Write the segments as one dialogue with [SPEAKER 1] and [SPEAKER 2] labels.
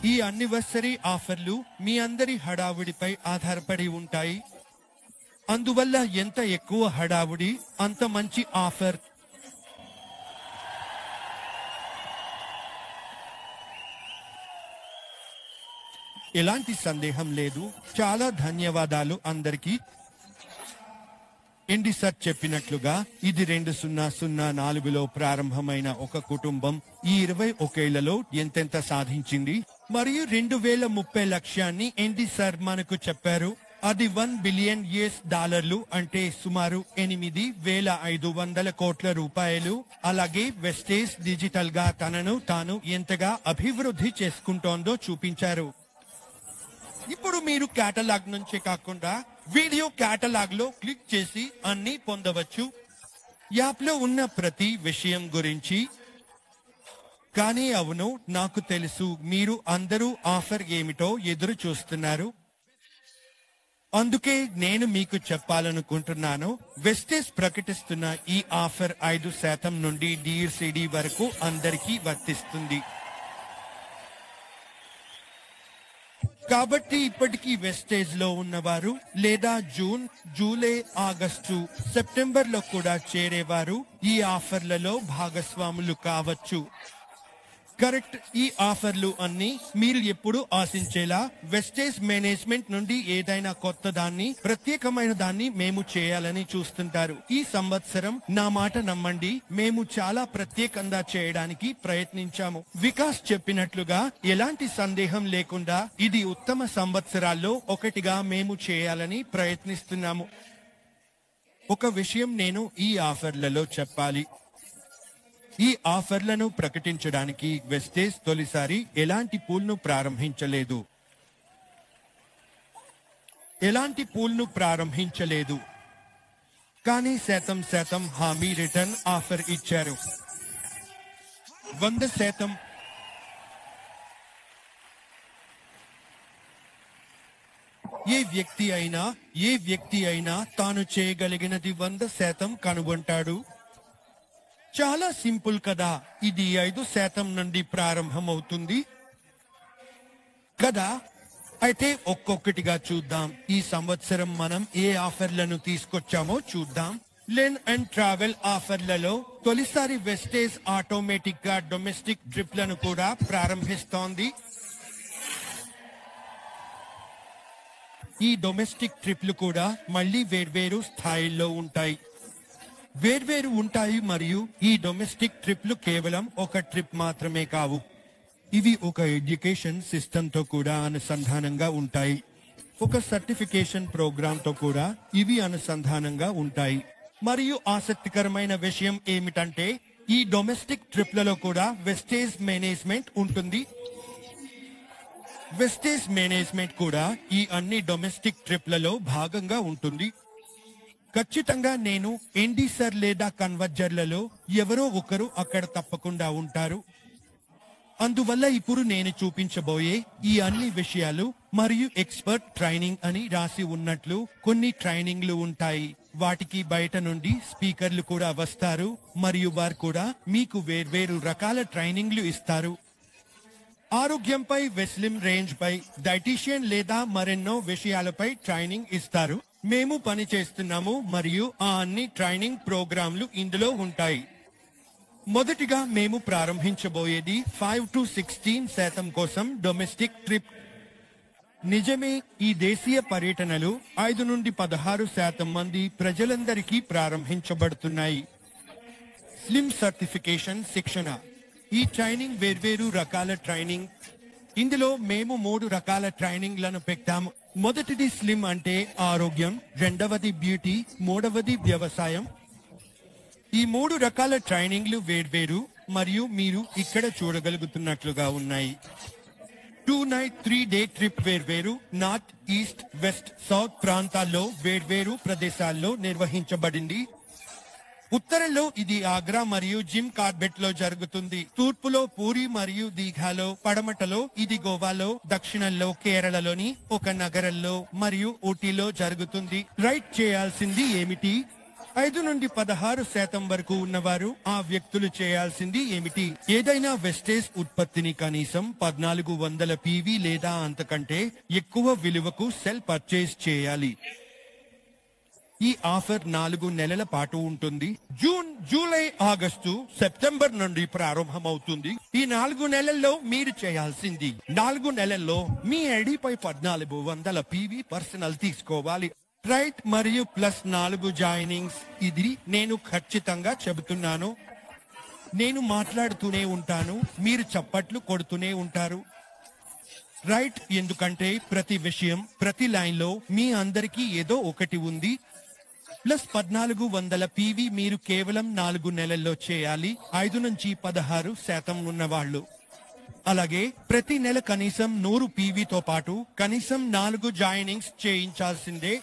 [SPEAKER 1] ఈ యానివర్సరీ ఆఫర్లు మీ అందరి హడావుడిపై ఆధారపడి ఉంటాయి. అందువల్ల ఎంత ఎక్కువ హడావుడి అంత మంచి ఆఫర్. ఎలాంటి సందేహం లేదు. చాలా ధన్యవాదాలు అందరికీ. ఎండి సార్ చెప్పినట్లుగా ఇది 2004లో ప్రారంభమైన ఒక కుటుంబం ఈ 21 ఏళ్లలో ఎంతెంత సాధించింది మరియు 2030 లక్ష్యాన్ని ఎండి సార్ మనకు చెప్పారు. అది $1 బిలియన్ అంటే సుమారు 8,500 కోట్ల రూపాయలు. అలాగే వెస్టేజ్ డిజిటల్ గా తనను తాను ఎంతగా అభివృద్ధి చేసుకుంటోందో చూపించారు. ఇప్పుడు మీరు కేటలాగ్ నుంచి కాకుండా వీడియో కేటలాగ్ లో క్లిక్ చేసి అన్ని పొందవచ్చు. యాప్ లో ఉన్న ప్రతి విషయం గురించి. కానీ అవును, నాకు తెలుసు మీరు అందరూ ఆఫర్ ఏమిటో ఎదురు చూస్తున్నారు. అందుకే నేను మీకు చెప్పాలనుకుంటున్నాను. వెస్టేజ్ ప్రకటిస్తున్న ఈ ఆఫర్ 5% నుండి DCD వరకు అందరికీ వర్తిస్తుంది. కాబట్టి ఇప్పటికీ వెస్టేజ్ లో ఉన్నవారు లేదా జూన్, జూలై, ఆగస్టు, సెప్టెంబర్ లో కూడా చేరేవారు ఈ ఆఫర్లలో భాగస్వాములు కావచ్చు. కరెక్ట్. ఈ ఆఫర్లు అన్ని మీరు ఎప్పుడు ఆశించేలా వెస్టేజ్ మేనేజ్మెంట్ నుండి ఏదైనా కొత్త దాన్ని, ప్రత్యేకమైన దాన్ని మేము చేయాలని చూస్తుంటారు. ఈ సంవత్సరం నా మాట నమ్మండి, మేము చాలా ప్రత్యేకంగా చేయడానికి ప్రయత్నించాము. వికాస్ చెప్పినట్లుగా ఎలాంటి సందేహం లేకుండా ఇది ఉత్తమ సంవత్సరాల్లో ఒకటిగా మేము చేయాలని ప్రయత్నిస్తున్నాము. ఒక విషయం నేను ఈ ఆఫర్లలో చెప్పాలి. ఈ ఆఫర్లను ప్రకటించడానికి వెస్టేజ్ తొలిసారి ఎలాంటి పూల్ను ప్రారంభించలేదు. కానీ 100% హామీ రిటర్న్ ఆఫర్ ఇచ్చారు. 100%. ఏ వ్యక్తి అయినా తాను చేయగలిగినది 100% కనుగొంటాడు. చాలా సింపుల్ కదా. ఇది 5% నుండి ప్రారంభమవుతుంది కదా. అయితే ఒక్కొక్కటిగా చూద్దాం. ఈ సంవత్సరం మనం ఏ ఆఫర్లను తీసుకొచ్చామో చూద్దాం. లెన్ అండ్ ట్రావెల్ ఆఫర్లలో తొలిసారి వెస్టేజ్ ఆటోమేటిక్ గా డొమెస్టిక్ ట్రిప్లను కూడా ప్రారంభిస్తోంది. ఈ డొమెస్టిక్ ట్రిప్లు కూడా మళ్లీ వేర్వేరు స్థాయిల్లో ఉంటాయి మరియు ఈ డొమెస్టిక్ ట్రిప్లు కేవలం ఒక ట్రిప్ మాత్రమే కావు. ఇవి ఒక ఎడ్యుకేషన్ సిస్టమ్ తో కూడా అనుసంధానంగా ఉంటాయి. ఒక సర్టిఫికేషన్ ప్రోగ్రామ్ తో కూడా ఇవి అనుసంధానంగా ఉంటాయి. మరియు ఆసక్తికరమైన విషయం ఏమిటంటే ఈ డొమెస్టిక్ ట్రిప్లలో కూడా వెస్టేజ్ మేనేజ్మెంట్ ఉంటుంది. వెస్టేజ్ మేనేజ్మెంట్ కూడా ఈ అన్ని డొమెస్టిక్ ట్రిప్లలో భాగంగా ఉంటుంది. ఖచ్చితంగా నేను ఎండి సార్ లేదా కన్వర్జర్లలో ఎవరో ఒకరు అక్కడ తప్పకుండా ఉంటారు. అందువల్ల ఇప్పుడు నేను చూపించబోయే ఈ అన్ని విషయాలు మరియు ఎక్స్పర్ట్ ట్రైనింగ్ అని రాసి ఉన్నట్లు కొన్ని ట్రైనింగ్లు ఉంటాయి. వాటికి బయట నుండి స్పీకర్లు కూడా వస్తారు మరియు వారు కూడా మీకు వేర్వేరు రకాల ట్రైనింగ్లు ఇస్తారు. ఆరోగ్యంపై, వెస్లిమ్ రేంజ్ పై, డైటీషియన్ లేదా మరెన్నో విషయాలపై ట్రైనింగ్ ఇస్తారు. మేము పని చేస్తున్నాము మరియు ఆ అన్ని ట్రైనింగ్ ప్రోగ్రాంలు ఇందులో ఉంటాయి. మొదటిగా మేము ప్రారంభించబోయేది 5 to 16% కోసం డొమెస్టిక్ ట్రిప్. నిజమే, ఈ దేశీయ పర్యటనలు 5 నుండి 16% మంది ప్రజలందరికీ ప్రారంభించబడుతున్నాయి. స్లిమ్ సర్టిఫికేషన్ శిక్షణ. ఈ ట్రైనింగ్ వేర్వేరు రకాల ట్రైనింగ్. ఇందులో మేము 3 రకాల ట్రైనింగ్లను పెట్టాము. మొదటిది స్లిమ్ అంటే ఆరోగ్యం, రెండవది బ్యూటీ, మూడవది వ్యవసాయం. ఈ 3 రకాల ట్రైనింగ్లు వేర్వేరు మరియు మీరు ఇక్కడ చూడగలుగుతున్నట్లుగా ఉన్నాయి. 2 night 3 day ట్రిప్ వేర్వేరు నార్త్, ఈస్ట్, వెస్ట్, సౌత్ ప్రాంతాల్లో వేర్వేరు ప్రదేశాల్లో నిర్వహించబడింది. ఉత్తరంలో ఇది ఆగ్రా మరియు జిమ్ కార్బెట్ లో జరుగుతుంది. తూర్పులో పూరి మరియు దీఘాలో, పడమటలో ఇది గోవాలో, దక్షిణంలో కేరళలోని ఒక నగరంలో మరియు ఊటీలో జరుగుతుంది. రైట్ చేయాల్సింది ఏమిటి? 5 నుండి 16% వరకు ఉన్నవారు ఆ వ్యక్తులు చేయాల్సింది ఏమిటి? ఏదైనా వెస్టేజ్ ఉత్పత్తిని కనీసం 1400 PV లేదా అంతకంటే ఎక్కువ విలువకు సెల్ పర్చేస్ చేయాలి. ఈ ఆఫర్ 4 నెలల పాటు ఉంటుంది. జూన్, జూలై, ఆగస్టు, సెప్టెంబర్ నుండి ప్రారంభమవుతుంది. ఈ 4 నెలల్లో మీరు చేయాల్సింది 4 నెలల్లో మీ ఐడిపై 1400 PV పర్సనల్ తీసుకోవాలి. రైట్ మరియు ప్లస్ 4 జాయినింగ్స్. ఇది నేను ఖచ్చితంగా చెబుతున్నాను. నేను మాట్లాడుతూనే ఉంటాను, మీరు చప్పట్లు కొడుతూనే ఉంటారు. రైట్, ఎందుకంటే ప్రతి విషయం, ప్రతి లైన్ లో మీ అందరికీ ఏదో ఒకటి ఉంది. ప్లస్ 1400 PV మీరు కేవలం 4 నెలల్లో చేయాలి. 5 నుంచి 16% ఉన్నవాళ్ళు. అలాగే ప్రతి నెల కనీసం 100 PVతో పాటు కనీసం 4 జాయినింగ్స్ చేయించాల్సిందే.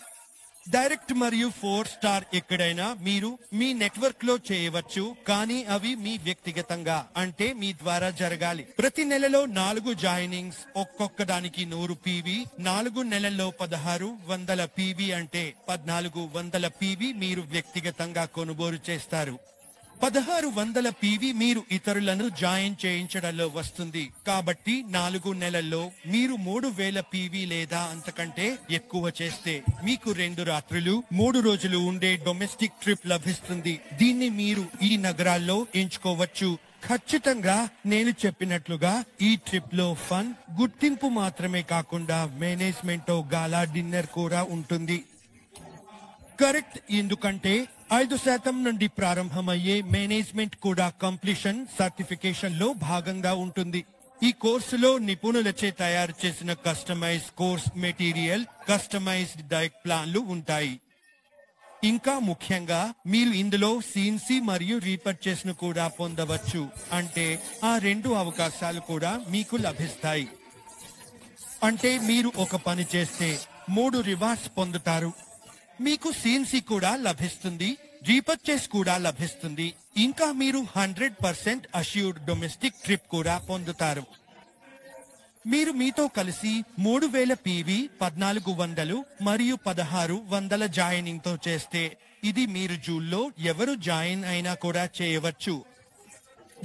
[SPEAKER 1] డైరెక్ట్ మరియు 4 స్టార్ ఎక్కడైనా మీరు మీ నెట్వర్క్ లో చేయవచ్చు, కానీ అవి మీ వ్యక్తిగతంగా, అంటే మీ ద్వారా జరగాలి. ప్రతి నెలలో 4 జాయినింగ్స్, ఒక్కొక్క దానికి 100 PV. 4 నెలల్లో 1600 PV అంటే 1400 PV మీరు వ్యక్తిగతంగా కొనుగోలు చేస్తారు. 1600 PV మీరు ఇతరులను జాయిన్ చేయించడంలో వస్తుంది. కాబట్టి 4 నెలల్లో మీరు 3000 PV లేదా అంతకంటే ఎక్కువ చేస్తే మీకు 2 రాత్రులు 3 రోజులు ఉండే డొమెస్టిక్ ట్రిప్ లభిస్తుంది. దీన్ని మీరు ఈ నగరాల్లో ఎంచుకోవచ్చు. ఖచ్చితంగా నేను చెప్పినట్లుగా ఈ ట్రిప్ లో ఫన్, గుర్తింపు మాత్రమే కాకుండా మేనేజ్మెంట్ తో గాలా డిన్నర్ కూడా ఉంటుంది. కరెక్ట్, ఎందుకంటే 5% నుండి ప్రారంభమయ్యే మేనేజ్మెంట్ కూడా కంప్లీషన్ సర్టిఫికేషన్ లో భాగంగా ఉంటుంది. ఈ కోర్సులో నిపుణులచే తయారు చేసిన customize course material, customized diet ప్లాన్లు ఉంటాయి. ఇంకా ముఖ్యంగా మీరు ఇందులో CNC మరియు రీపర్చేస్ ను కూడా పొందవచ్చు. అంటే ఆ 2 అవకాశాలు కూడా మీకు లభిస్తాయి. అంటే మీరు ఒక పని చేస్తే 3 రివార్డ్స్ పొందుతారు. మీకు CNC కూడా లభిస్తుంది, రీపర్చేస్ కూడా లభిస్తుంది. ఇంకా మీరు 100% అష్యూర్డ్ డొమెస్టిక్ ట్రిప్ కూడా పొందుతారు. మీరు మీతో కలిసి 3000 PV, 1400 మరియు 1600 జాయినింగ్ తో చేస్తే ఇది మీరు జూన్లో ఎవరు జాయిన్ అయినా కూడా చేయవచ్చు.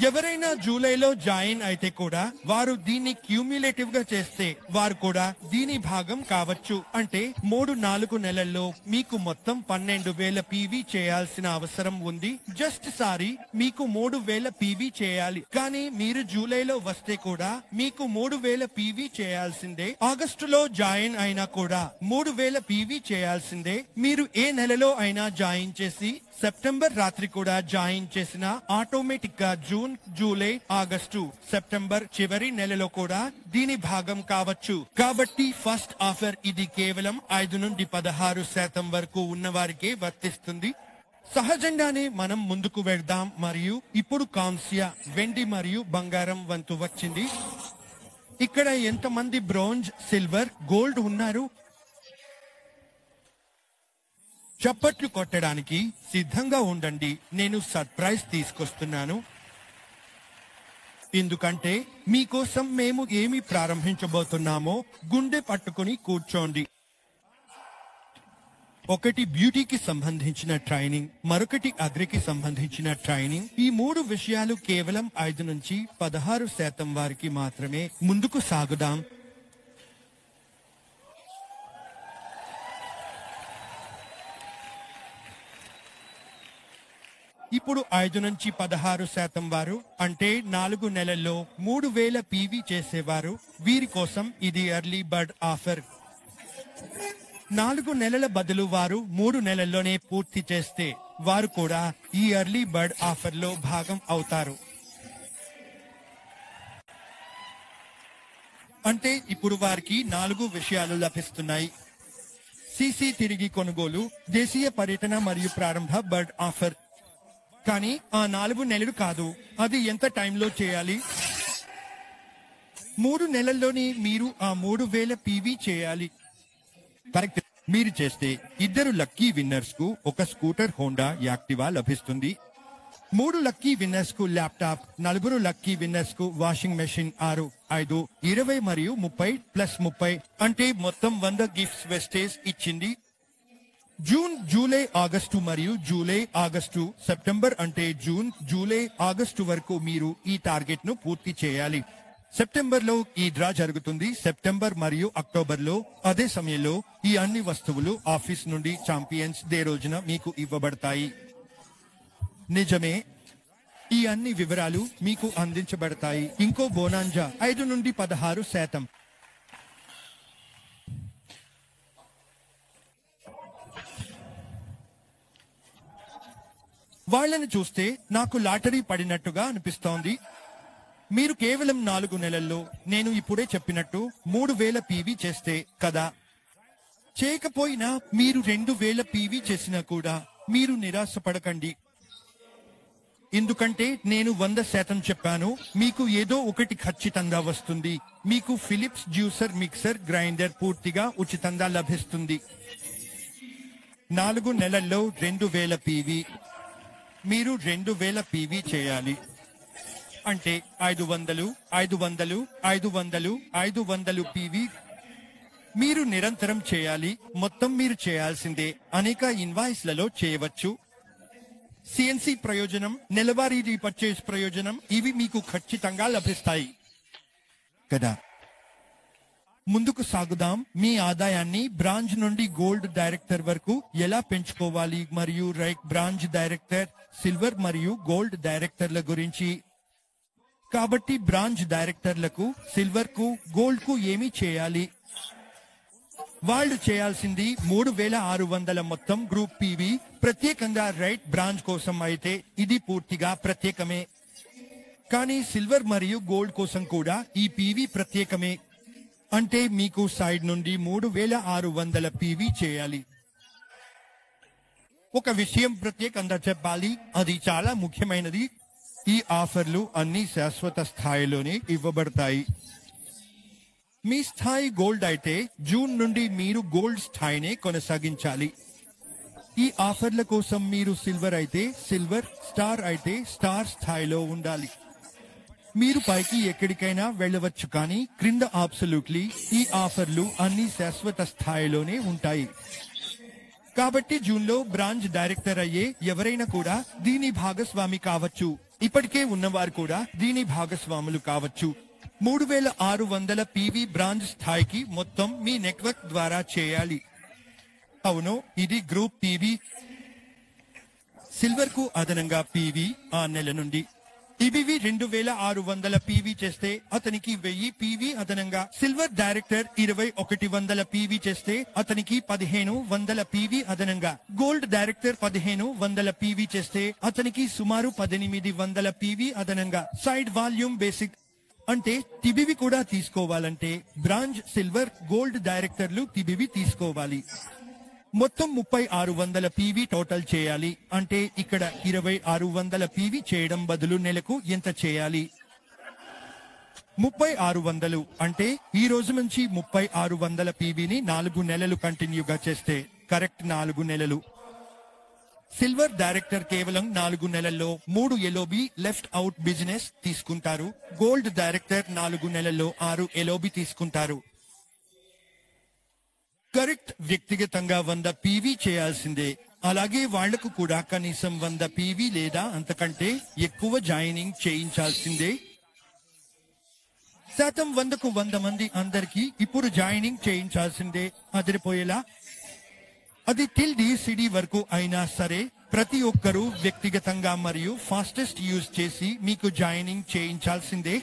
[SPEAKER 1] ఎవరైనా జూలైలో జాయిన్ అయితే కూడా వారు దీన్ని క్యూములేటివ్ గా చేస్తే వారు కూడా దీని భాగం కావచ్చు. అంటే 3-4 నెలల్లో మీకు మొత్తం 12,000 PV చేయాల్సిన అవసరం ఉంది. జస్ట్ సారీ, మీకు 3000 PV చేయాలి. కానీ మీరు జూలైలో వస్తే కూడా మీకు 3000 PV చేయాల్సిందే. ఆగస్టులో జాయిన్ అయినా కూడా 3000 PV చేయాల్సిందే. మీరు ఏ నెలలో అయినా జాయిన్ చేసి సెప్టెంబర్ రాత్రి కూడా జాయిన్ చేసిన ఆటోమేటిక్ గా జూన్, జూలై, ఆగస్టు, సెప్టెంబర్ చివరి నెలలో కూడా దీని భాగం కావచ్చు. కాబట్టి ఫస్ట్ ఆఫర్ ఇది కేవలం 5 నుండి 16% వరకు ఉన్న వారికే వర్తిస్తుంది. సహజంగానే మనం ముందుకు వెళ్దాం. మరియు ఇప్పుడు కాంస్య, వెండి మరియు బంగారం వంతు వచ్చింది. ఇక్కడ ఎంతమంది బ్రోంజ్, సిల్వర్, గోల్డ్ ఉన్నారు? చప్పట్లు కొట్టడానికి సిద్ధంగా ఉండండి. నేను సర్ప్రైజ్ తీసుకొస్తున్నాను. ఎందుకంటే మీకోసం మేము ఏమి ప్రారంభించబోతున్నామో గుండె పట్టుకుని కూర్చోండి. ఒకటి బ్యూటీకి సంబంధించిన ట్రైనింగ్, మరొకటి అగ్రికి సంబంధించిన ట్రైనింగ్. ఈ 3 విషయాలు కేవలం 5 నుంచి 16% వారికి మాత్రమే. ముందుకు సాగుదాం. ఇప్పుడు 5 నుంచి 16% వారు, అంటే 4 నెలల్లో 3000 PV చేసేవారు, వీరి కోసం ఇది ఎర్లీ బర్డ్ ఆఫర్. 4 నెలల బదులు వారు 3 నెలల్లోనే పూర్తి చేస్తే వారు కూడా ఈ ఎర్లీ బర్డ్ ఆఫర్ లో భాగం అవుతారు. అంటే ఇప్పుడు వారికి 4 విషయాలు లభిస్తున్నాయి. CC తిరిగి కొనుగోలు, దేశీయ పర్యటన మరియు ప్రారంభ బర్డ్ ఆఫర్. కానీ ఆ 4 నెలలు కాదు. అది ఎంత టైంలో చేయాలి? 3 నెలల్లోనే మీరు ఆ 3000 PV చేయాలి. కరెక్ట్. మీరు చేస్తే 2 లక్కీ విన్నర్స్ కు ఒక స్కూటర్ హోండా యాక్టివా లభిస్తుంది. 3 లక్కీ విన్నర్స్ కు ల్యాప్టాప్, 4 లక్కీ విన్నర్స్ కు వాషింగ్ మెషిన్. 6, 5, 20 మరియు 30 ప్లస్ 30 అంటే మొత్తం 100 గిఫ్ట్స్ వెస్టేజ్ ఇచ్చింది. జూన్, జూలై, ఆగస్టు మరియు జూలై, ఆగస్టు, సెప్టెంబర్ అంటే జూన్, జూలై, ఆగస్టు వరకు మీరు ఈ టార్గెట్ ను పూర్తి చేయాలి. సెప్టెంబర్ లో ఈ డ్రా జరుగుతుంది. సెప్టెంబర్ మరియు అక్టోబర్ లో అదే సమయంలో ఈ అన్ని వస్తువులు ఆఫీస్ నుండి ఛాంపియన్స్ డే రోజున మీకు ఇవ్వబడతాయి. నిజమే, ఈ అన్ని వివరాలు మీకు అందించబడతాయి. ఇంకో బోనాంజా 5 నుండి 16%. వాళ్ళని చూస్తే నాకు లాటరీ పడినట్టుగా అనిపిస్తోంది. మీరు కేవలం 4 నెలల్లో నేను ఇప్పుడే చెప్పినట్టు 3000 పీవీ చేస్తే కదా. చేయకపోయినా మీరు 2000 పీవీ చేసినా కూడా మీరు నిరాశపడకండి. ఎందుకంటే నేను 100% చెప్పాను, మీకు ఏదో ఒకటి ఖచ్చితంగా వస్తుంది. మీకు ఫిలిప్స్ జ్యూసర్, మిక్సర్, గ్రైండర్ పూర్తిగా ఉచితంగా లభిస్తుంది. 4 నెలల్లో 2000 పీవీ. మీరు 2000 పీవీ చేయాలి అంటే 500, 500, 500, 500 పీవీ మీరు నిరంతరం చేయాలి. మొత్తం మీరు చేయాల్సిందే. అనేక ఇన్వాయిస్లలో చేయవచ్చు. సిఎన్సి ప్రయోజనం, నెలవారీ రీపర్చేస్ ప్రయోజనం ఇవి మీకు ఖచ్చితంగా లభిస్తాయి కదా. ముందుకు సాగుదాం. మీ ఆదాయాన్ని బ్రాంచ్ నుండి గోల్డ్ డైరెక్టర్ వరకు ఎలా పెంచుకోవాలి మరియు బ్రాంచ్ డైరెక్టర్, సిల్వర్ మరియు గోల్డ్ డైరెక్టర్ల గురించి. కాబట్టి బ్రాంచ్ డైరెక్టర్లకు, సిల్వర్ కు, గోల్డ్ కు ఏమి చేయాలి? వాళ్ళు చేయాల్సింది 3600 మొత్తం గ్రూప్ పీవీ. ప్రత్యేకంగా బ్రాంచ్ కోసం అయితే ఇది పూర్తిగా ప్రత్యేకమే. కానీ సిల్వర్ మరియు గోల్డ్ కోసం కూడా ఈ పీవీ ప్రత్యేకమే. అంటే మీకు సైడ్ నుండి 3600 పీవీ చేయాలి. ఒక విషయం ప్రత్యేకంగా చెప్పాలి, అది చాలా ముఖ్యమైనది. ఈ ఆఫర్లు అన్ని శాశ్వత స్థాయిలోనే ఇవ్వబడతాయి. మీ స్థాయి గోల్డ్ అయితే జూన్ నుండి మీరు గోల్డ్ స్థాయినే కొనసాగించాలి. ఈ ఆఫర్ల కోసం మీరు సిల్వర్ అయితే సిల్వర్, స్టార్ అయితే స్టార్ స్థాయిలో ఉండాలి. మీరు పైకి ఎక్కడికైనా వెళ్ళవచ్చు, కానీ క్రింద అబ్సల్యూట్లీ ఈ ఆఫర్లు అన్ని శాశ్వత స్థాయిలోనే ఉంటాయి. కాబట్టి జూన్ లో బ్రాంచ్ డైరెక్టర్ అయ్యే ఎవరైనా కూడా దీని భాగస్వామి కావచ్చు. ఇప్పటికే ఉన్నవారు కూడా దీని భాగస్వాములు కావచ్చు. 3600 పీవీ బ్రాంచ్ స్థాయికి మొత్తం మీ నెట్వర్క్ ద్వారా చేయాలి. అవును, ఇది గ్రూప్ పీవీ. సిల్వర్ కు అదనంగా పీవీ ఆ నెల నుండి ఈబీవీ 2600 పీవీ చేస్తే అతనికి 1000 పీవీ అదనంగా. సిల్వర్ డైరెక్టర్ 2100 పీవీ చేస్తే అతనికి 1500 పీవీ అదనంగా. గోల్డ్ డైరెక్టర్ 1500 పీవీ చేస్తే అతనికి సుమారు 1800 పీవీ అదనంగా. సైడ్ వాల్యూమ్ బేసిక్ అంటే టిబివి కూడా తీసుకోవాలంటే బ్రాంచ్, సిల్వర్, గోల్డ్ డైరెక్టర్లు టిబివి తీసుకోవాలి. మొత్తం 3600 పీవీ టోటల్ చేయాలి. అంటే ఇక్కడ 2600 పీవీ చేయడం బదులు నెలకు ఎంత చేయాలి? 3600. అంటే ఈ రోజు నుంచి 3600 పీవీని 4 నెలలు కంటిన్యూగా చేస్తే కరెక్ట్ 4 నెలలు. సిల్వర్ డైరెక్టర్ కేవలం 4 నెలల్లో 3 ఎల్ఓబి లెఫ్ట్ అవుట్ బిజినెస్ తీసుకుంటారు. గోల్డ్ డైరెక్టర్ 4 నెలల్లో 6 ఎల్ఓబి తీసుకుంటారు. కరెక్ట్. వ్యక్తిగతంగా 100 పీవీ చేయాల్సిందే. అలాగే వాళ్లకు కూడా కనీసం 100 పీవీ లేదా అంతకంటే ఎక్కువ జాయినింగ్ చేయించాల్సిందే. శాతం 100కు 100 మంది అందరికీ ఇప్పుడు జాయినింగ్ చేయించాల్సిందే. అదిరిపోయేలా. అది టిల్ డిసిడి వరకు అయినా సరే ప్రతి ఒక్కరూ వ్యక్తిగతంగా మరియు ఫాస్టెస్ట్ యూజ్ చేసి మీకు జాయినింగ్ చేయించాల్సిందే.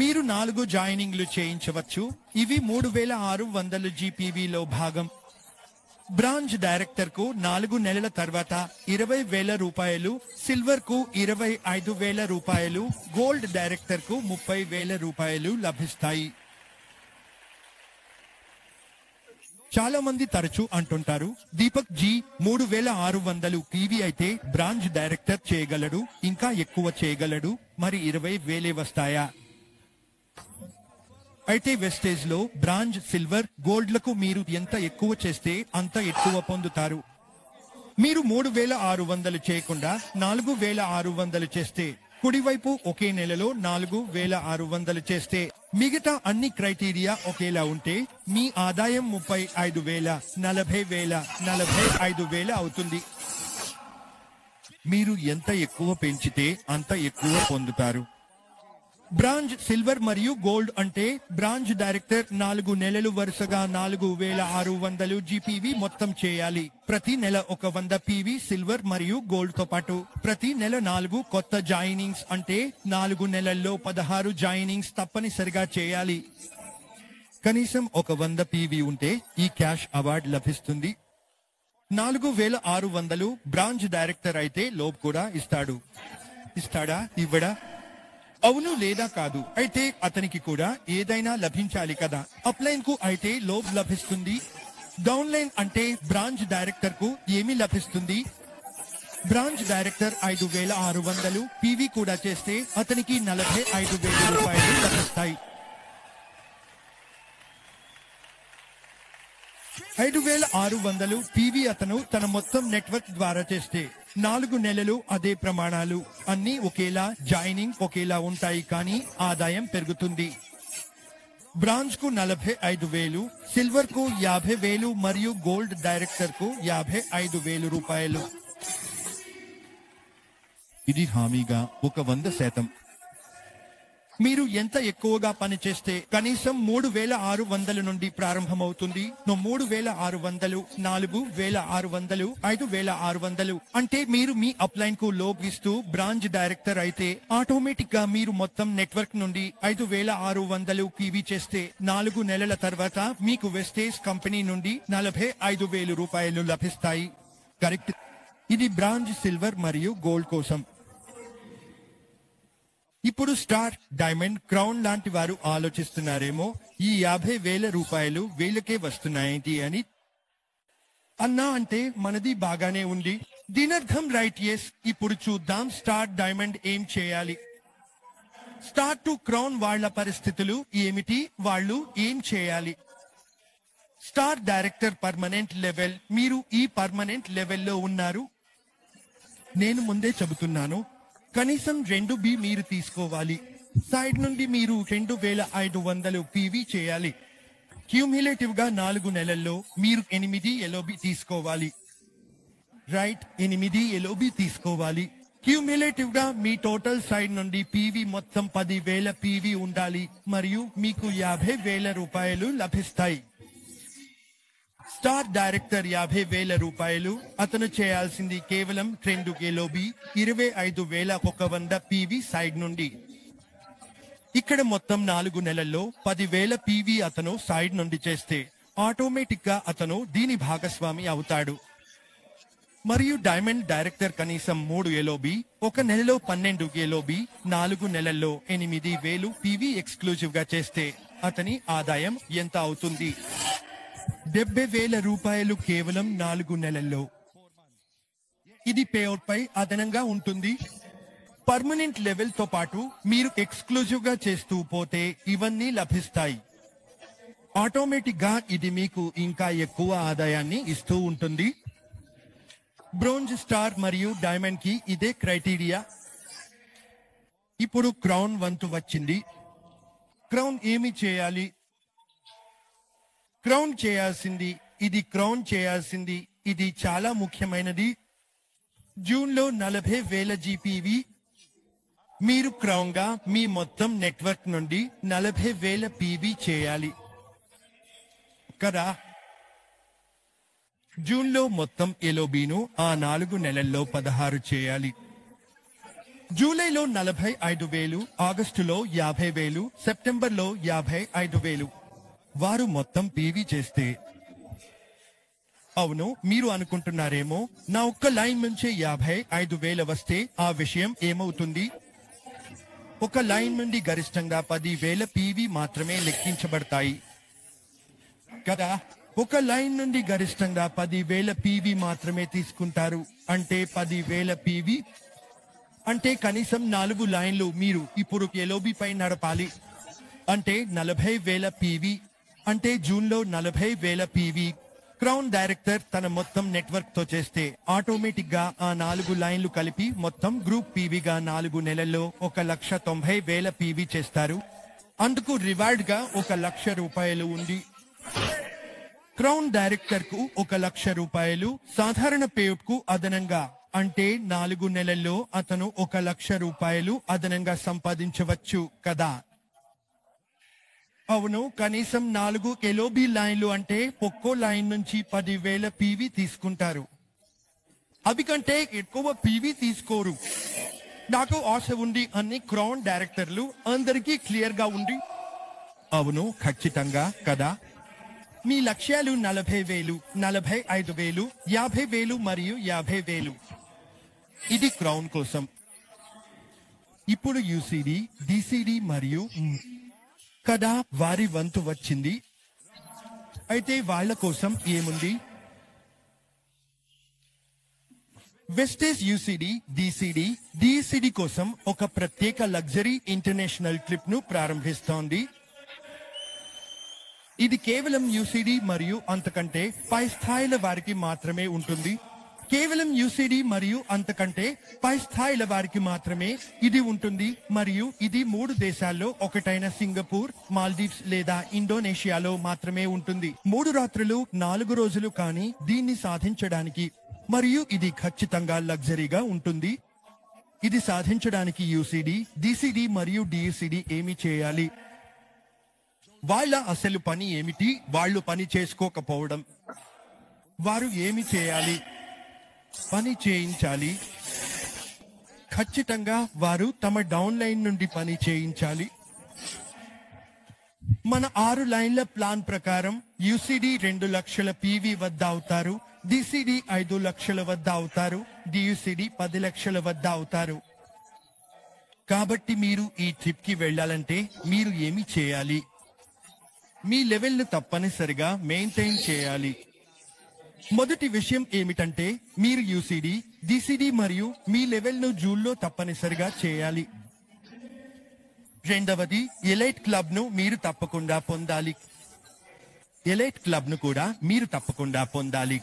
[SPEAKER 1] మీరు 4 జాయినింగ్లు చేయించవచ్చు. ఇవి 3600 జీపీవీలో భాగం. బ్రాంచ్ డైరెక్టర్ కు 4 నెలల తర్వాత 20,000 రూపాయలు, సిల్వర్ కు 25,000 రూపాయలు, గోల్డ్ డైరెక్టర్ కు 30,000 రూపాయలు లభిస్తాయి. చాలా మంది తరచూ అంటుంటారు, దీపక్ జీ 3600 పీవీ అయితే బ్రాంచ్ డైరెక్టర్ చేయగలడు, ఇంకా ఎక్కువ చేయగలడు, మరి 20,000 వస్తాయా? అయితే వెస్టేజ్ లో బ్రాంజ్, సిల్వర్, గోల్డ్లకు మీరు ఎంత ఎక్కువ చేస్తే అంత ఎక్కువ పొందుతారు. మీరు 3600 చేయకుండా 4600 చేస్తే, కుడివైపు ఒకే నెలలో 4600 చేస్తే మిగతా అన్ని క్రైటీరియా ఒకేలా ఉంటే మీ ఆదాయం 35,000, 40,000, 45,000 అవుతుంది. మీరు ఎంత ఎక్కువ పెంచితే అంత ఎక్కువ పొందుతారు. బ్రాంజ్ సిల్వర్ మరియు గోల్డ్ అంటే బ్రాంజ్ డైరెక్టర్ 4 నెలలు వరుసగా 4,600 జీపీవీ మొత్తం చేయాలి. ప్రతి నెల 100 పీవీ సిల్వర్ మరియు గోల్డ్ తో పాటు ప్రతి నెల 4 కొత్త జాయినింగ్స్ అంటే 4 నెలల్లో 16 జాయినింగ్స్ తప్పనిసరిగా చేయాలి. కనీసం 100 పీవీ ఉంటే ఈ క్యాష్ అవార్డు లభిస్తుంది. 4,600 బ్రాంచ్ డైరెక్టర్ అయితే లోబ్ కూడా ఇస్తాడా ఇవ్వడా? అవును లేదా కాదు? అయితే అతనికి కూడా ఏదైనా లభించాలి కదా. అప్లైన్ కు అయితే లోబ్ లభిస్తుంది. డౌన్లైన్ అంటే బ్రాంచ్ డైరెక్టర్ కు ఏమి లభిస్తుంది? బ్రాంచ్ డైరెక్టర్ 5,600 పీవీ కూడా చేస్తే అతనికి 45,000 రూపాయలు లభిస్తాయి. 5,600 పీవీ అతను తన మొత్తం నెట్వర్క్ ద్వారా చేస్తే 4 నెలలు అదే ప్రమాణాలు అన్ని ఒకేలా, జాయినింగ్ ఒకేలా ఉంటాయి, కానీ ఆదాయం పెరుగుతుంది. బ్రాంజ్ కు 45,000, సిల్వర్ కు 50,000 మరియు గోల్డ్ డైరెక్టర్ కు 55,000 రూపాయలు. ఇది హామీగా 100%. మీరు ఎంత ఎక్కువగా పనిచేస్తే కనీసం 3,600 నుండి ప్రారంభమవుతుంది. 3,600, 4,600, 5,600 అంటే మీరు మీ అప్లైన్ కు లోబ్ ఇస్తూ బ్రాంచ్ డైరెక్టర్ అయితే ఆటోమేటిక్ గా మీరు మొత్తం నెట్వర్క్ నుండి 5,600 పీవీ చేస్తే 4 నెలల తర్వాత మీకు వెస్టేజ్ కంపెనీ నుండి 45,000 రూపాయలు లభిస్తాయి. కరెక్ట్. ఇది బ్రాంజ్ సిల్వర్ మరియు గోల్డ్ కోసం. ఇప్పుడు స్టార్, డైమండ్, క్రౌన్ లాంటి వారు ఆలోచిస్తున్నారేమో ఈ 50,000 రూపాయలు వీళ్ళకే వస్తున్నాయేంటి అని. అన్నా అంటే మనది బాగానే ఉంది. దీనర్థం రైట్, ఎస్. ఇప్పుడు చూద్దాం స్టార్, డైమండ్ ఏం చేయాలి. స్టార్ టు క్రౌన్ వాళ్ళ పరిస్థితులు ఏమిటి, వాళ్ళు ఏం చేయాలి. Star director permanent level. మీరు ఈ పర్మనెంట్ లెవెల్లో ఉన్నారు. నేను ముందే చెబుతున్నాను, కనీసం 2B మీరు తీసుకోవాలి. సైడ్ నుండి మీరు 2,500 పీవీ చేయాలి. క్యూములేటివ్ గా 4 నెలల్లో మీరు 8 LOB తీసుకోవాలి. రైట్, 8 LOB తీసుకోవాలి. క్యూములేటివ్ గా మీ టోటల్ సైడ్ నుండి పీవీ మొత్తం 10,000 పీవీ ఉండాలి మరియు మీకు 50,000 రూపాయలు లభిస్తాయి. స్టార్ డైరెక్టర్ 50,000 రూపాయలు. అతను చేయాల్సింది కేవలం 2 LOB, 25,100 పీవీ సైడ్ నుండి. ఇక్కడ మొత్తం 4 నెలల్లో 10,000 పీవీ అతను సైడ్ నుండి చేస్తే ఆటోమేటిక్ గా అతను దీని భాగస్వామి అవుతాడు. మరియు డైమండ్ డైరెక్టర్ కనీసం 3 LOB, 1 నెలలో 12 LOB, 4 నెలల్లో 8,000 పీవీ ఎక్స్క్లూజివ్ గా చేస్తే అతని ఆదాయం ఎంత అవుతుంది? 70,000 రూపాయలు కేవలం 4 నెలల్లో. ఇది పేఅవుట్ పై అదనంగా ఉంటుంది. పర్మనెంట్ లెవెల్ తో పాటు మీరు ఎక్స్క్లూజివ్ గా చేస్తూ పోతే ఇవన్నీ లభిస్తాయి. ఆటోమేటిక్ గా ఇది మీకు ఇంకా ఎక్కువ ఆదాయాన్ని ఇస్తూ ఉంటుంది. బ్రోంజ్, స్టార్ మరియు డైమండ్ కి ఇదే క్రైటీరియా. ఇప్పుడు క్రౌన్ వంతు వచ్చింది. క్రౌన్ ఏమి చేయాలి? క్రౌన్ చేయాల్సింది ఇది చాలా ముఖ్యమైనది. జూన్ లో 40,000 జీపీవీ. మీరు క్రౌన్ గా మీ మొత్తం నెట్వర్క్ నుండి 40,000 పీవీ చేయాలి కదా. జూన్ లో మొత్తం ఎలోబీను ఆ 4 నెలల్లో 16 చేయాలి. జూలైలో 45,000, ఆగస్టులో 50,000, సెప్టెంబర్లో 55,000. వారు మొత్తం పీవీ చేస్తే. అవును, మీరు అనుకుంటున్నారేమో నా ఒక్క లైన్ నుంచే 55,000 వస్తే ఆ విషయం ఏమవుతుంది? ఒక లైన్ నుండి గరిష్టంగా 10,000 పీవీ మాత్రమే లెక్కించబడతాయి కదా. ఒక లైన్ నుండి గరిష్టంగా 10,000 పీవీ మాత్రమే తీసుకుంటారు. అంటే 10,000 పీవీ అంటే కనీసం 4 లైన్లు మీరు ఇప్పుడు ఎలోబీ పై నడపాలి. అంటే 40,000 పీవీ. అంటే జూన్ లో 40,000 పీవీ. క్రౌన్ డైరెక్టర్ తన మొత్తం నెట్వర్క్ తో చేస్తే ఆటోమేటిక్ గా ఆ 4 లైన్లు కలిపి మొత్తం గ్రూప్ పీవీగా 4 నెలల్లో 1,90,000 పీవీ చేస్తారు. అందుకు రివార్డ్ గా 1,00,000 ఉంది. క్రౌన్ డైరెక్టర్ కు 1,00,000, సాధారణ పేవుట్ కు అదనంగా, అంటే 4 నెలల్లో అతను 1,00,000 అదనంగా సంపాదించవచ్చు కదా. అవును, కనీసం 4 ఎల్ఓబి లైన్లు, అంటే ఒక్కో లైన్ నుంచి 10,000 పీవీ తీసుకుంటారు. అవి కంటే ఎక్కువ పీవీ తీసుకోరు. నాకు ఆశ ఉంది అని క్రౌన్ డైరెక్టర్లు అందరికీ క్లియర్ గా ఉంది. అవును, ఖచ్చితంగా కదా. మీ లక్ష్యాలు 40,000, 45,000, 50,000 మరియు 50,000. ఇది క్రౌన్ కోసం. ఇప్పుడు యూసీడీ, డిసిడి మరియు కదా వారి వంతు వచ్చింది. అయితే వాళ్ళ కోసం ఏముంది? వెస్టేజ్ యూసీడీ, డిసిడి, డిసిడి కోసం ఒక ప్రత్యేక లగ్జరీ ఇంటర్నేషనల్ ట్రిప్ ను ప్రారంభిస్తోంది. ఇది కేవలం యూసీడీ మరియు అంతకంటే పై స్థాయిల వారికి మాత్రమే ఉంటుంది. కేవలం యూసీడీ మరియు అంతకంటే పై స్థాయిల వారికి మాత్రమే ఇది ఉంటుంది. మరియు ఇది 3 దేశాల్లో ఒకటైన సింగపూర్, మాల్దీవ్స్ లేదా ఇండోనేషియాలో మాత్రమే ఉంటుంది. 3 రాత్రులు 4 రోజులు కానీ దీన్ని సాధించడానికి. మరియు ఇది ఖచ్చితంగా లగ్జరీగా ఉంటుంది. ఇది సాధించడానికి యూసీడీ, డిసిడి మరియు డిసిడి ఏమి చేయాలి? వాళ్ళ అసలు పని ఏమిటి? వాళ్ళు పని చేసుకోకపోవడం. వారు ఏమి చేయాలి? పని చేయించాలి. ఖచ్చితంగా వారు తమ డౌన్ లైన్ నుండి పని చేయించాలి. మన 6 లైన్ల ప్లాన్ ప్రకారం యూసీడీ 2 లక్షల పీవీ వద్ద అవుతారు, డిసిడి 5 లక్షల వద్ద అవుతారు, డియుసిడి 10 లక్షల వద్ద అవుతారు. కాబట్టి మీరు ఈ ట్రిప్ కి వెళ్ళాలంటే మీరు ఏమి చేయాలి? మీ లెవెల్ను తప్పనిసరిగా మెయింటైన్ చేయాలి. మొదటి విషయం ఏమిటంటే మీరు యూసీడీ, డిసిడి మరియు మీ లెవెల్ను జూల్లో తప్పనిసరిగా చేయాలి. రెండవది, ఎలైట్ క్లబ్ ను మీరు తప్పకుండా పొందాలి. ఎలైట్ క్లబ్ ను కూడా మీరు తప్పకుండా పొందాలి.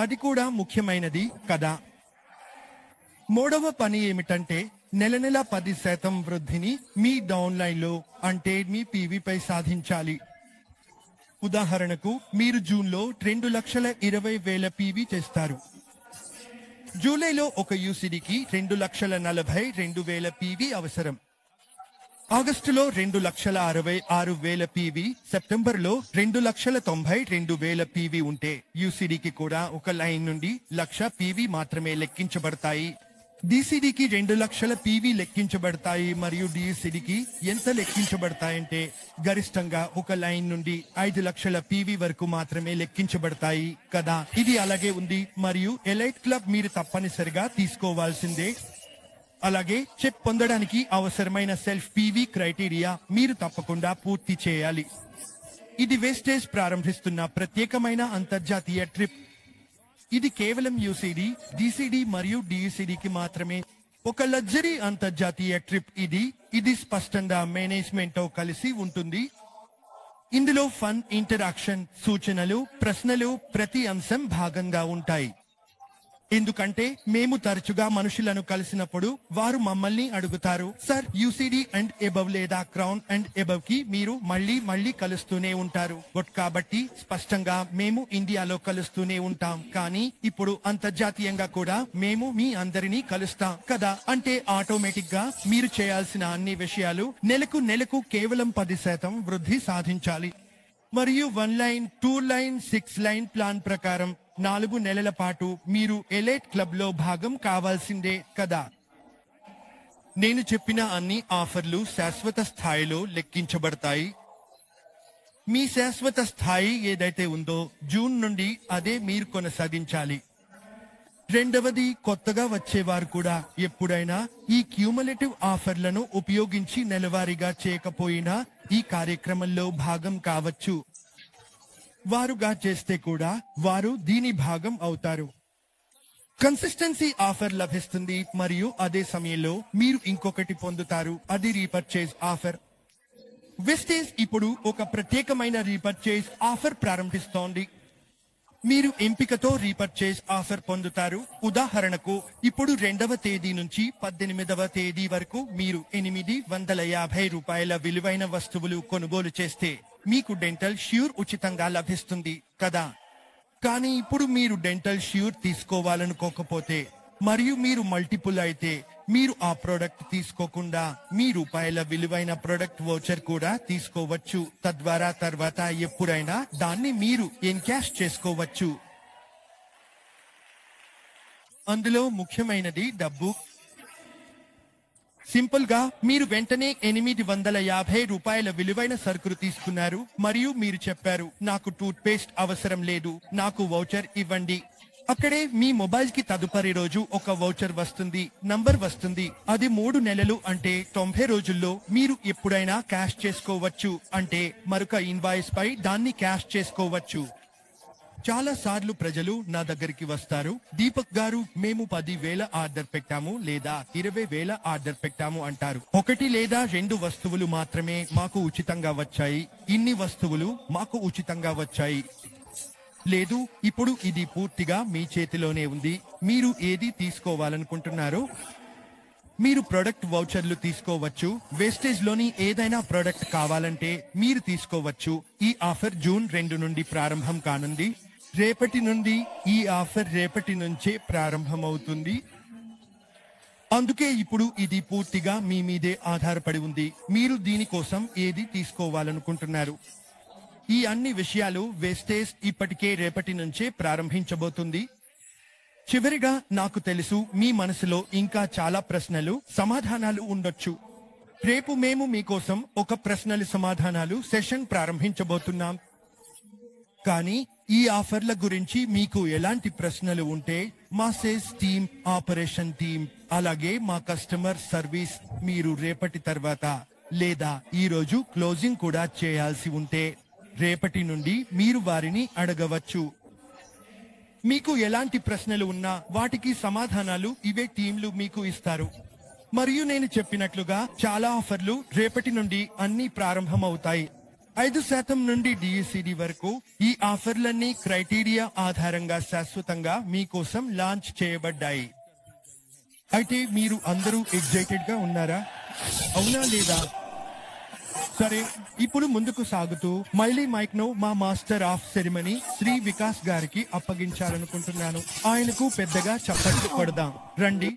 [SPEAKER 1] అది కూడా ముఖ్యమైనది కదా. మూడవ పని ఏమిటంటే నెల నెల 10% వృద్ధిని మీ డౌన్ లైన్ లో, అంటే మీ పీవీపై సాధించాలి. ఉదాహరణకు మీరు జూన్లో 2,20,000 పీవీ చేస్తారు. జూలైలో ఒక యూసీడీకి 2,42,000 పీవీ అవసరం. ఆగస్టులో 2,66,000 పీవీ, సెప్టెంబర్లో 2,92,000 పీవీ ఉంటే యూసీడీకి కూడా ఒక లైన్ నుండి 1,00,000 పీవీ మాత్రమే లెక్కించబడతాయి. డిసిడికి 2 లక్షల పీవీ లెక్కించబడతాయి మరియు డిసిడికి ఎంత లెక్కించబడతాయంటే గరిష్టంగా ఒక లైన్ నుండి 5 లక్షల పీవీ వరకు మాత్రమే లెక్కించబడతాయి కదా. ఇది అలాగే ఉంది మరియు ఎలైట్ క్లబ్ మీరు తప్పనిసరిగా తీసుకోవాల్సిందే. అలాగే చెక్ పొందడానికి అవసరమైన సెల్ఫ్ పీవీ క్రైటీరియా మీరు తప్పకుండా పూర్తి చేయాలి. ఇది వెస్టేజ్ ప్రారంభిస్తున్న ప్రత్యేకమైన అంతర్జాతీయ ట్రిప్. ఇది కేవలం యూసీడీ, డిసిడి మరియు డియుసిడికి మాత్రమే ఒక లగ్జరీ అంతర్జాతీయ ట్రిప్. ఇది స్పష్టంగా మేనేజ్మెంట్ తో కలిసి ఉంటుంది. ఇందులో ఫన్, ఇంటరాక్షన్, సూచనలు, ప్రశ్నలు ప్రతి అంశం భాగంగా ఉంటాయి. ఎందుకంటే మేము తరచుగా మనుషులను కలిసినప్పుడు వారు మమ్మల్ని అడుగుతారు, సార్ యూసీడీ అండ్ ఎబవ్ లేదా క్రౌన్ అండ్ ఎబవ్ కి మీరు మళ్ళీ కలుస్తూనే ఉంటారు. కాబట్టి స్పష్టంగా మేము ఇండియాలో కలుస్తూనే ఉంటాం, కానీ ఇప్పుడు అంతర్జాతీయంగా కూడా మేము మీ అందరినీ కలుస్తాం కదా. అంటే ఆటోమేటిక్ గా మీరు చేయాల్సిన అన్ని విషయాలు నెలకు కేవలం 10% వృద్ధి సాధించాలి. మరియు 1 లైన్, 2 లైన్, 6 లైన్ ప్లాన్ ప్రకారం 4 నెలల పాటు మీరు ఎలైట్ క్లబ్ లో భాగం కావాల్సిందే కదా. నేను చెప్పిన అన్ని ఆఫర్లు శాశ్వత స్థాయిలో లెక్కించబడతాయి. మీ శాశ్వత స్థాయి ఏదైతే ఉందో జూన్ నుండి అదే మీరు కొనసాగించాలి. రెండవది, కొత్తగా వచ్చేవారు కూడా ఎప్పుడైనా ఈ క్యూములేటివ్ ఆఫర్లను ఉపయోగించి నెలవారీగా చేయకపోయినా ఈ కార్యక్రమంలో భాగం కావచ్చు. వారుగా చేస్తే కూడా వారు దీని భాగం అవుతారు. కన్సిస్టెన్సీ ఆఫర్ లభిస్తుంది మరియు అదే సమయంలో మీరు ఇంకొకటి పొందుతారు, అది రీపర్చేజ్ ఆఫర్. వెస్టేజ్ ఇప్పుడు ఒక ప్రత్యేకమైన రీపర్చేజ్ ఆఫర్ ప్రారంభిస్తోంది. మీరు ఎంపికతో రీపర్చేజ్ ఆఫర్ పొందుతారు. ఉదాహరణకు ఇప్పుడు 2వ తేదీ నుంచి 18వ తేదీ వరకు మీరు రూ. 850 విలువైన వస్తువులు కొనుగోలు చేస్తే మీకు డెంటల్ ష్యూర్ ఉచితంగా లభిస్తుంది కదా. కానీ ఇప్పుడు మీరు డెంటల్ ష్యూర్ తీసుకోవాలనుకోకపోతే మరియు మీరు మల్టిపుల్ అయితే మీరు ఆ ప్రోడక్ట్ తీసుకోకుండా రూపాయల విలువైన ప్రొడక్ట్ వోచర్ కూడా తీసుకోవచ్చు. తద్వారా తర్వాత ఎప్పుడైనా దాన్ని మీరు ఎన్కాష్ చేసుకోవచ్చు. అందులో ముఖ్యమైనది డబ్బు. సింపుల్ గా మీరు వెంటనే రూ. 850 విలువైన సరుకులు తీసుకున్నారు మరియు మీరు చెప్పారు, నాకు టూత్ పేస్ట్ అవసరం లేదు, నాకు వౌచర్ ఇవ్వండి. అక్కడే మీ మొబైల్ కి తదుపరి రోజు ఒక వౌచర్ వస్తుంది, నంబర్ వస్తుంది. అది 3 నెలలు అంటే 90 రోజుల్లో మీరు ఎప్పుడైనా క్యాష్ చేసుకోవచ్చు. అంటే మరొక ఇన్వాయిస్ పై దాన్ని క్యాష్ చేసుకోవచ్చు. చాలా సార్లు ప్రజలు నా దగ్గరికి వస్తారు, దీపక్ గారు మేము 10,000 ఆర్డర్ పెట్టాము లేదా 20,000 ఆర్డర్ పెట్టాము అంటారు. 1 లేదా 2 వస్తువులు మాత్రమే మాకు ఉచితంగా వచ్చాయి, ఇన్ని వస్తువులు మాకు ఉచితంగా వచ్చాయి. లేదు, ఇప్పుడు ఇది పూర్తిగా మీ చేతిలోనే ఉంది. మీరు ఏది తీసుకోవాలనుకుంటున్నారో మీరు ప్రొడక్ట్ వౌచర్లు తీసుకోవచ్చు. వేస్టేజ్ లోని ఏదైనా ప్రొడక్ట్ కావాలంటే మీరు తీసుకోవచ్చు. ఈ ఆఫర్ జూన్ 2 నుండి ప్రారంభం కానుంది. రేపటి నుండి ఈ ఆఫర్ రేపటి నుంచే ప్రారంభమవుతుంది. అందుకే ఇప్పుడు ఇది పూర్తిగా మీ మీదే ఆధారపడి ఉంది. మీరు దీనికోసం ఏది తీసుకోవాలనుకుంటున్నారు. ఈ అన్ని విషయాలు వేస్టేజ్ ఇప్పటికే రేపటి నుంచే ప్రారంభించబోతుంది. చివరిగా నాకు తెలుసు మీ మనసులో ఇంకా చాలా ప్రశ్నలు సమాధానాలు ఉండొచ్చు. రేపు మేము మీకోసం ఒక ప్రశ్నలు సమాధానాలు సెషన్ ప్రారంభించబోతున్నాం. కానీ ఈ ఆఫర్ల గురించి మీకు ఎలాంటి ప్రశ్నలు ఉంటే మా సేల్స్ టీమ్, ఆపరేషన్ టీమ్, అలాగే మా కస్టమర్ సర్వీస్ మీరు రేపటి తర్వాత లేదా ఈ రోజు క్లోజింగ్ కూడా చేయాల్సి ఉంటే రేపటి నుండి మీరు వారిని అడగవచ్చు. మీకు ఎలాంటి ప్రశ్నలు ఉన్నా వాటికి సమాధానాలు ఇవే టీంలు మీకు ఇస్తారు. మరియు నేను చెప్పినట్లుగా చాలా ఆఫర్లు రేపటి నుండి అన్ని ప్రారంభమవుతాయి. 5% నుండి DSCD వరకు ఈ ఆఫర్లన్నీ క్రైటీరియా ఆధారంగా శాశ్వతంగా మీకోసం లాంచ్ చేయబడ్డాయి. అయితే మీరు అందరూ ఎక్సైటెడ్ గా ఉన్నారా? అవునా లేదా? సరే, ఇప్పుడు ముందుకు సాగుతూ మళ్ళీ మైక్ ను మా master of ceremony Shri Vikas గారికి అప్పగించాలనుకుంటున్నాను. ఆయనకు పెద్దగా చప్పట్లు కొడదాం రండి.